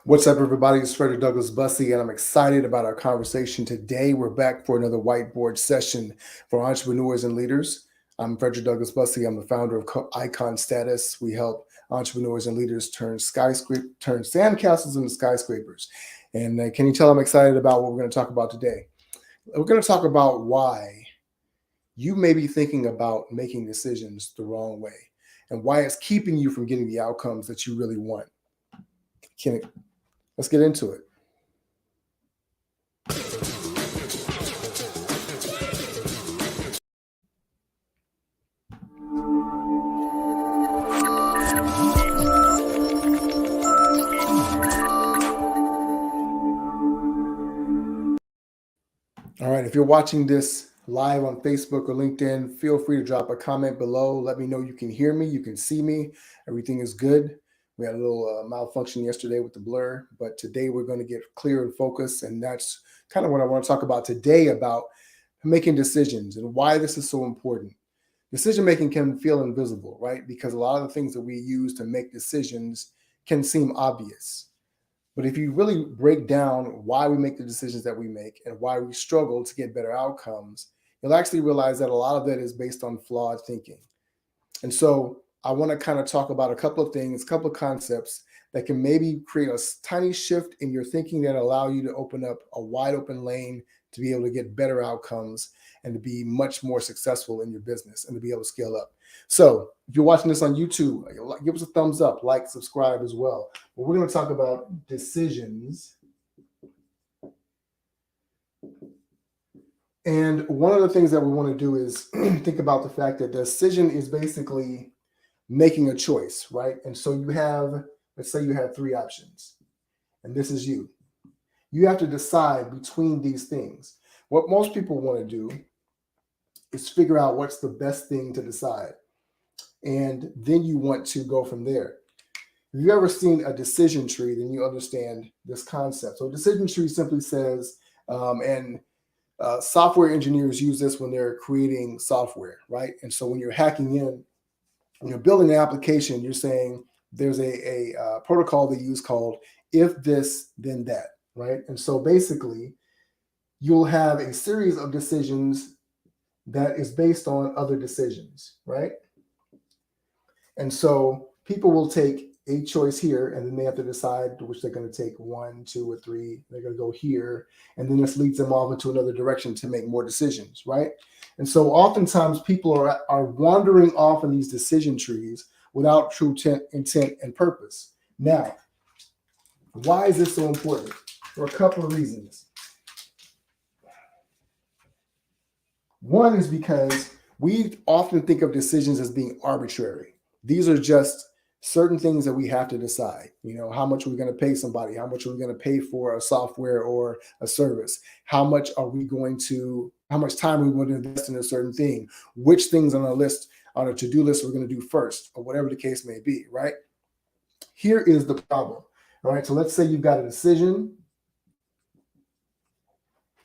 What's up, everybody? It's Frederick Douglass Bussey, and I'm excited about our conversation today. We're back for another whiteboard session for entrepreneurs and leaders. I'm Frederick Douglass Bussey. I'm the founder of Icon Status. We help entrepreneurs and leaders turn sandcastles into skyscrapers. And can you tell I'm excited about what we're going to talk about today? We're going to talk about why you may be thinking about making decisions the wrong way and why it's keeping you from getting the outcomes that you really want. Let's get into it. All right, if you're watching this live on Facebook or LinkedIn, feel free to drop a comment below. Let me know you can hear me, you can see me, everything is good. We had a little malfunction yesterday with the blur, but today we're going to get clear and focused, and that's kind of what I want to talk about today, about making decisions and why this is so important. Decision making can feel invisible, right? Because a lot of the things that we use to make decisions can seem obvious. But if you really break down why we make the decisions that we make and why we struggle to get better outcomes, you'll actually realize that a lot of that is based on flawed thinking. And so I want to kind of talk about a couple of things, a couple of concepts that can maybe create a tiny shift in your thinking that allow you to open up a wide open lane to be able to get better outcomes and to be much more successful in your business and to be able to scale up. So if you're watching this on YouTube, give us a thumbs up, like, subscribe as well. But we're going to talk about decisions. And one of the things that we want to do is think about the fact that decision is basically making a choice, right? And so you have, let's say you have three options, and this is you. You have to decide between these things. What most people want to do is figure out what's the best thing to decide. And then you want to go from there. If you've ever seen a decision tree, then you understand this concept. So a decision tree simply says, software engineers use this when they're creating software, right? And so when you're hacking in, when you're building an application, you're saying there's a protocol they use called if this, then that, right? And so basically, you'll have a series of decisions that is based on other decisions, right? And so people will take a choice here, and then they have to decide which they're going to take, 1, 2, or 3. They're going to go here, and then this leads them off into another direction to make more decisions, right? And so oftentimes people are wandering off in these decision trees without true intent and purpose. Now, why is this so important? For a couple of reasons. One is because we often think of decisions as being arbitrary. These are just certain things that we have to decide. You know, how much are we going to pay somebody? How much are we going to pay for a software or a service? How much time are we going to invest in a certain thing? Which things on our list, on a to-do list, we're going to do first, or whatever the case may be, right? Here is the problem. All right, so let's say you've got a decision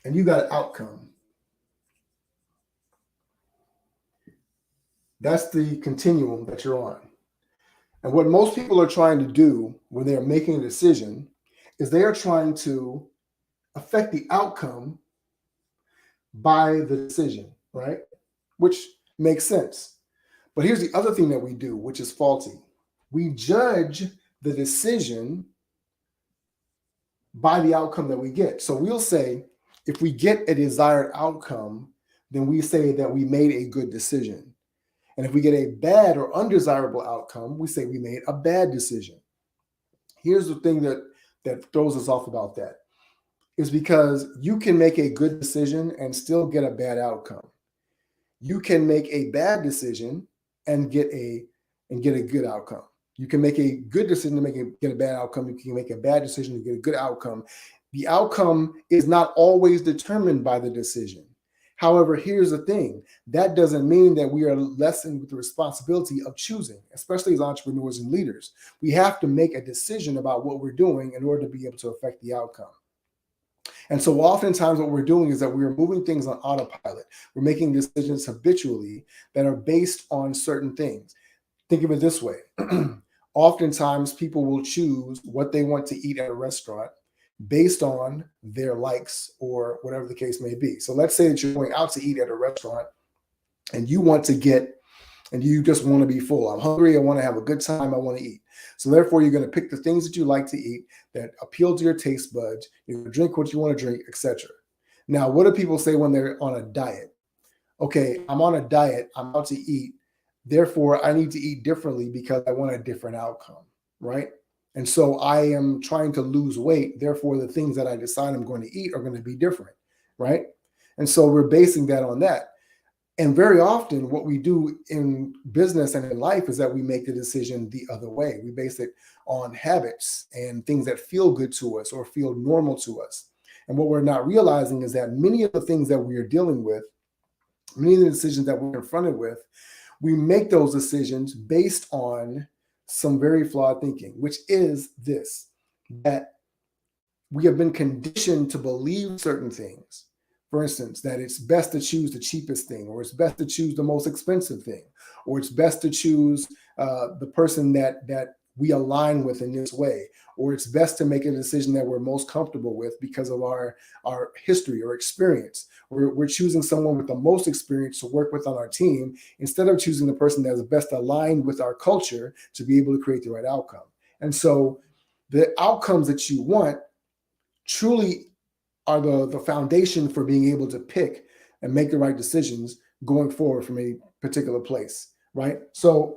and you got an outcome. That's the continuum that you're on. And what most people are trying to do when they're making a decision is they are trying to affect the outcome by the decision, right? Which makes sense. But here's the other thing that we do, which is faulty. We judge the decision by the outcome that we get. So we'll say, if we get a desired outcome, then we say that we made a good decision. And if we get a bad or undesirable outcome, we say we made a bad decision. Here's the thing that throws us off about that, is because you can make a good decision and still get a bad outcome. You can make a bad decision and get a good outcome. You can make a good decision to get a bad outcome. You can make a bad decision to get a good outcome. The outcome is not always determined by the decision. However, here's the thing. That doesn't mean that we are lessened with the responsibility of choosing, especially as entrepreneurs and leaders. We have to make a decision about what we're doing in order to be able to affect the outcome. And so oftentimes what we're doing is that we're moving things on autopilot. We're making decisions habitually that are based on certain things. Think of it this way. Oftentimes, people will choose what they want to eat at a restaurant based on their likes or whatever the case may be. So let's say that you're going out to eat at a restaurant and you want to get, and you just want to be full. I'm hungry. I want to have a good time. I want to eat. So therefore, you're going to pick the things that you like to eat that appeal to your taste buds. You're going to drink what you want to drink, etc. Now, what do people say when they're on a diet? Okay, I'm on a diet. I'm out to eat. Therefore, I need to eat differently because I want a different outcome, right? And so I am trying to lose weight. Therefore, the things that I decide I'm going to eat are going to be different, right? And so we're basing that on that. And very often, what we do in business and in life is that we make the decision the other way. We base it on habits and things that feel good to us or feel normal to us. And what we're not realizing is that many of the things that we are dealing with, many of the decisions that we're confronted with, we make those decisions based on some very flawed thinking, which is this, that we have been conditioned to believe certain things. For instance, that it's best to choose the cheapest thing, or it's best to choose the most expensive thing, or it's best to choose the person that we align with in this way, or it's best to make a decision that we're most comfortable with because of our history or experience. We're choosing someone with the most experience to work with on our team instead of choosing the person that is best aligned with our culture to be able to create the right outcome. And so the outcomes that you want truly are the foundation for being able to pick and make the right decisions going forward from a particular place, right? So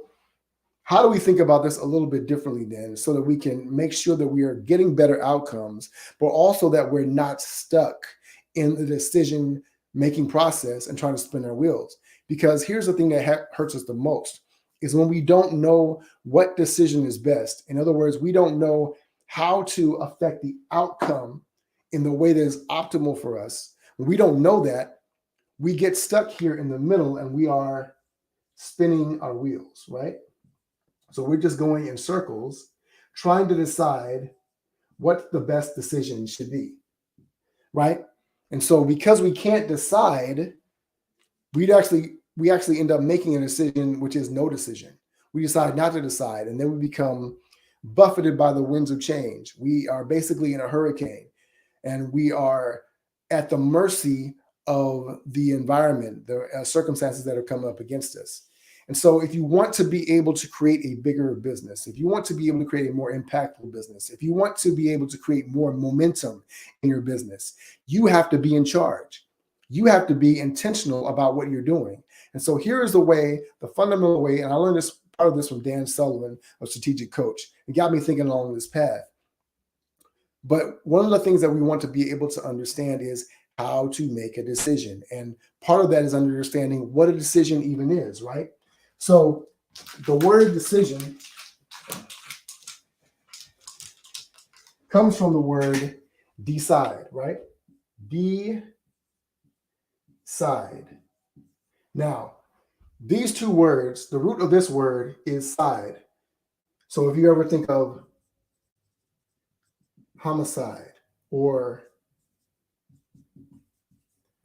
how do we think about this a little bit differently then, so that we can make sure that we are getting better outcomes, but also that we're not stuck in the decision making process and trying to spin our wheels? Because here's the thing that hurts us the most is when we don't know what decision is best. In other words, we don't know how to affect the outcome in the way that is optimal for us. When we don't know that, we get stuck here in the middle and we are spinning our wheels, right? So we're just going in circles trying to decide what the best decision should be, right? And so because we can't decide, we actually end up making a decision which is no decision. We decide not to decide, and then we become buffeted by the winds of change. We are basically in a hurricane, and we are at the mercy of the environment, the circumstances that are coming up against us. And so if you want to be able to create a bigger business, if you want to be able to create a more impactful business, if you want to be able to create more momentum in your business, you have to be in charge. You have to be intentional about what you're doing. And so here is the way, the fundamental way, and I learned this part of this from Dan Sullivan, a strategic coach. It got me thinking along this path. But one of the things that we want to be able to understand is how to make a decision. And part of that is understanding what a decision even is, right? So the word decision comes from the word decide, right? Decide. Now, these two words, the root of this word is side. So if you ever think of homicide or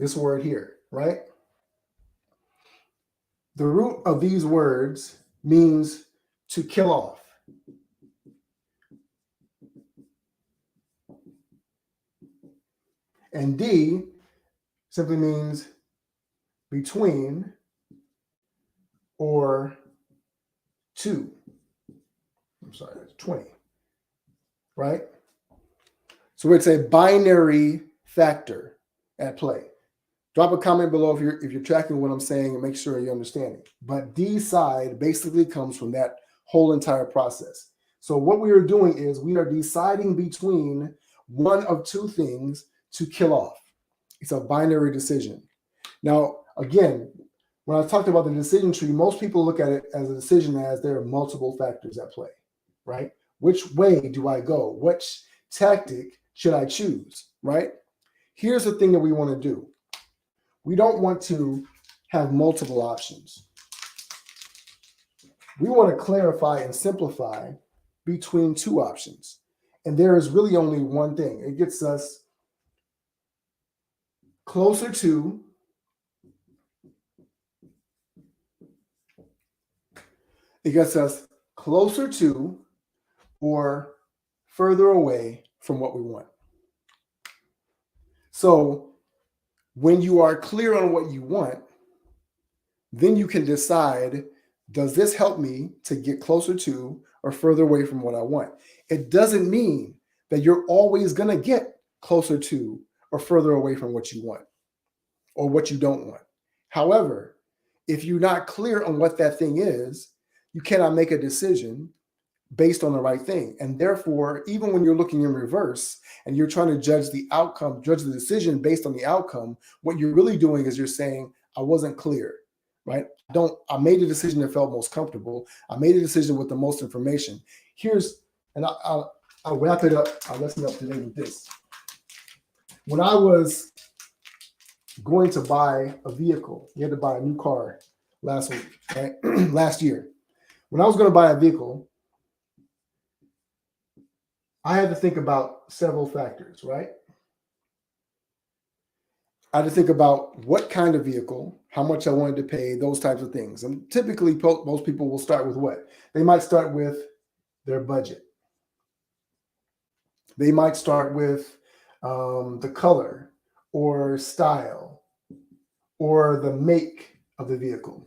this word here, right? The root of these words means to kill off. And D simply means between or two. I'm sorry, that's 20, right? So it's a binary factor at play. Drop a comment below if you're tracking what I'm saying and make sure you're understanding. But decide basically comes from that whole entire process. So what we are doing is we are deciding between one of two things to kill off. It's a binary decision. Now, again, when I talked about the decision tree, most people look at it as a decision as there are multiple factors at play, right? Which way do I go? Which tactic should I choose, right? Here's the thing that we want to do. We don't want to have multiple options. We want to clarify and simplify between two options. And there is really only one thing. It gets us closer to or further away from what we want. So when you are clear on what you want, then you can decide, does this help me to get closer to or further away from what I want? It doesn't mean that you're always going to get closer to or further away from what you want or what you don't want. However, if you're not clear on what that thing is, you cannot make a decision based on the right thing. And therefore, even when you're looking in reverse and you're trying to judge the outcome, judge the decision based on the outcome, what you're really doing is you're saying, I wasn't clear, right? I made a decision that felt most comfortable. I made a decision with the most information. I'll wrap it up. I'll listen up today with this. When I was going to buy a vehicle, you had to buy a new car last week, right? Last year. When I was going to buy a vehicle, I had to think about several factors, right? I had to think about what kind of vehicle, how much I wanted to pay, those types of things. And typically, most people will start with what? They might start with their budget. They might start with the color or style or the make of the vehicle.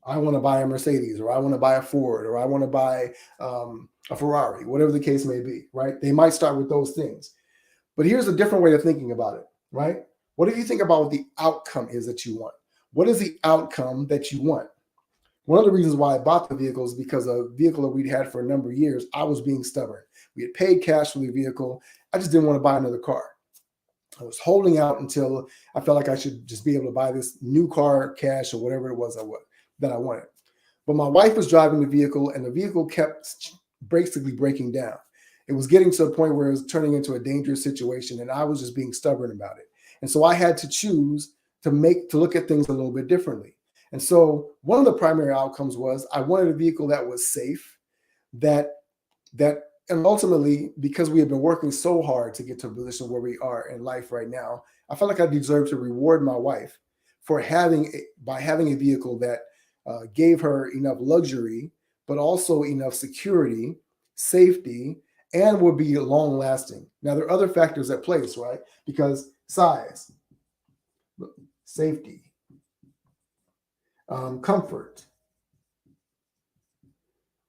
I want to buy a Mercedes, or I want to buy a Ford, or I want to buy a Ferrari, whatever the case may be, right? They might start with those things. But here's a different way of thinking about it, right? What if you think about what the outcome is that you want? What is the outcome that you want? One of the reasons why I bought the vehicle is because a vehicle that we'd had for a number of years, I was being stubborn. We had paid cash for the vehicle. I just didn't want to buy another car. I was holding out until I felt like I should just be able to buy this new car, cash, or whatever it was that I wanted. But my wife was driving the vehicle, and the vehicle kept basically breaking down. It was getting to a point where it was turning into a dangerous situation, and I was just being stubborn about it. And so I had to choose to look at things a little bit differently. And so one of the primary outcomes was I wanted a vehicle that was safe, and ultimately, because we have been working so hard to get to a position where we are in life right now, I felt like I deserved to reward my wife by having a vehicle that gave her enough luxury, but also enough security, safety, and would be long lasting. Now, there are other factors at play, right? Because size, safety, comfort,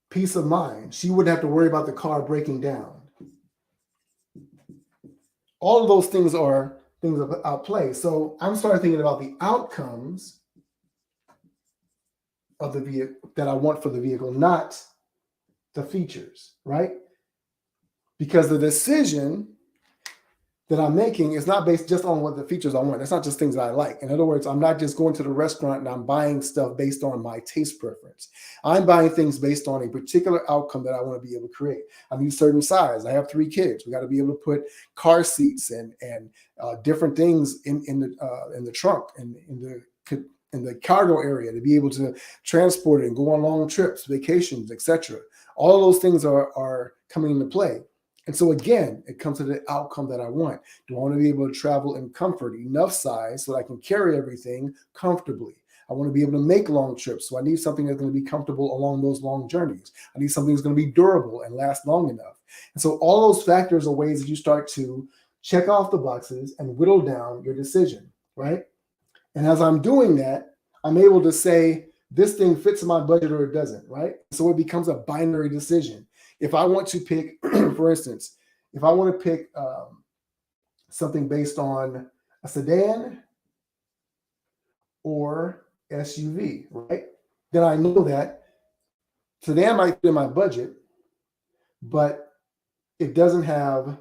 peace of mind. She wouldn't have to worry about the car breaking down. All of those things are things at play. So I'm starting thinking about the outcomes of the vehicle that I want for the vehicle, not the features, right? Because the decision that I'm making is not based just on what the features I want. It's not just things that I like. In other words, I'm not just going to the restaurant and I'm buying stuff based on my taste preference. I'm buying things based on a particular outcome that I want to be able to create. I need a certain size. I have 3 kids. We got to be able to put car seats and different things in the trunk and in the cargo area to be able to transport it and go on long trips, vacations, etc. All of those things are coming into play. And so again, it comes to the outcome that I want. Do I want to be able to travel in comfort, enough size so that I can carry everything comfortably? I want to be able to make long trips. So I need something that's going to be comfortable along those long journeys. I need something that's going to be durable and last long enough. And so all those factors are ways that you start to check off the boxes and whittle down your decision, right? And as I'm doing that, I'm able to say, this thing fits my budget or it doesn't, right? So it becomes a binary decision. If I want to pick, for instance, if I want to pick something based on a sedan or SUV, right? Then I know that sedan might fit in my budget, but it doesn't have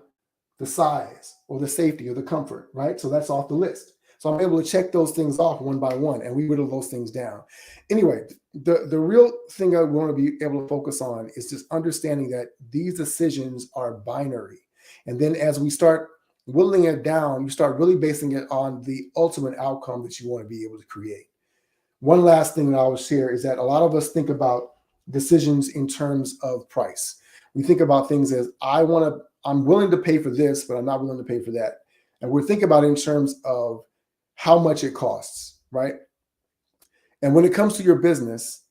the size or the safety or the comfort, right? So that's off the list. So I'm able to check those things off one by one, and we whittle those things down. Anyway, the real thing I want to be able to focus on is just understanding that these decisions are binary. And then as we start whittling it down, you start really basing it on the ultimate outcome that you want to be able to create. One last thing that I will share is that a lot of us think about decisions in terms of price. We think about things as I'm willing to pay for this, but I'm not willing to pay for that. And we're thinking about it in terms of how much it costs, right? And when it comes to your business,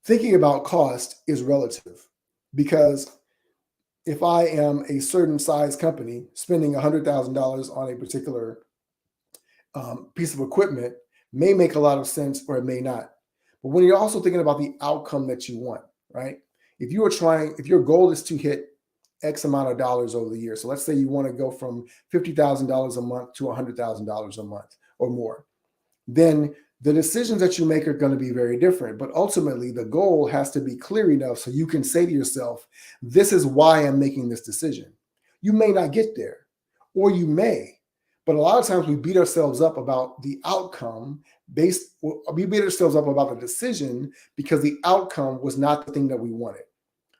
thinking about cost is relative, because if I am a certain size company spending $100,000 on a particular piece of equipment may make a lot of sense or it may not. But when you're also thinking about the outcome that you want, right? If your goal is to hit X amount of dollars over the year. So let's say you want to go from $50,000 a month to $100,000 a month or more, then the decisions that you make are going to be very different. But ultimately, the goal has to be clear enough so you can say to yourself, this is why I'm making this decision. You may not get there, or you may. But a lot of times we beat ourselves up about the outcome we beat ourselves up about the decision because the outcome was not the thing that we wanted.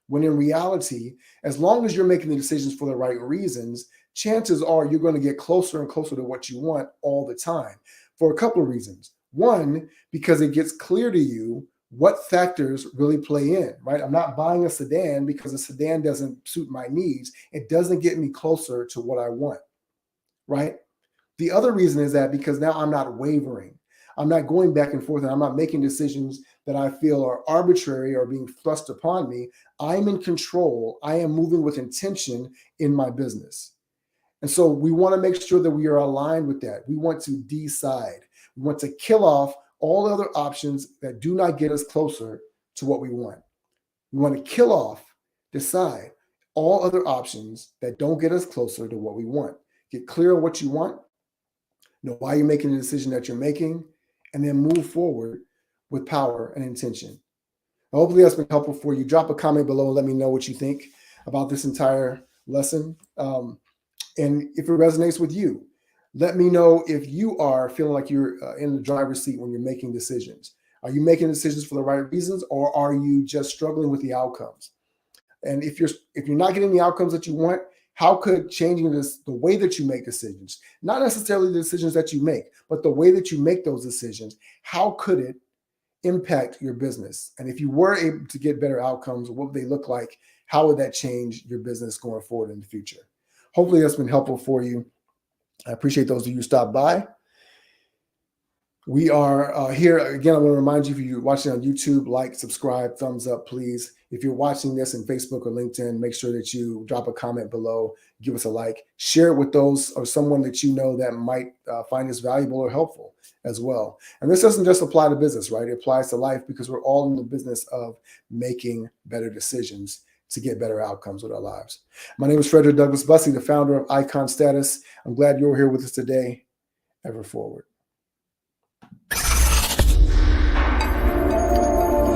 When in reality, as long as you're making the decisions for the right reasons, chances are you're going to get closer and closer to what you want all the time for a couple of reasons. One, because it gets clear to you what factors really play in, right? I'm not buying a sedan because a sedan doesn't suit my needs. It doesn't get me closer to what I want, right? The other reason is that because now I'm not wavering. I'm not going back and forth and I'm not making decisions that I feel are arbitrary or being thrust upon me. I'm in control. I am moving with intention in my business. And so we want to make sure that we are aligned with that. We want to decide. We want to kill off all other options that do not get us closer to what we want. We want to kill off, decide all other options that don't get us closer to what we want. Get clear on what you want, know why you're making the decision that you're making, and then move forward with power and intention. Hopefully that's been helpful for you. Drop a comment below and let me know what you think about this entire lesson. And if it resonates with you, let me know if you are feeling like you're in the driver's seat when you're making decisions. Are you making decisions for the right reasons, or are you just struggling with the outcomes? And if you're not getting the outcomes that you want, how could changing the way that you make decisions, not necessarily the decisions that you make, but the way that you make those decisions, how could it impact your business? And if you were able to get better outcomes, what would they look like? How would that change your business going forward in the future? Hopefully that's been helpful for you. I appreciate those of you who stopped by. We are here again. I want to remind you, if you're watching on YouTube, like, subscribe, thumbs up, please. If you're watching this in Facebook or LinkedIn, make sure that you drop a comment below, give us a like, share it with those or someone that you know that might find this valuable or helpful as well. And this doesn't just apply to business, right? It applies to life because we're all in the business of making better decisions to get better outcomes with our lives. My name is Frederick Douglass Bussey, the founder of Icon Status. I'm glad you're here with us today. Ever forward.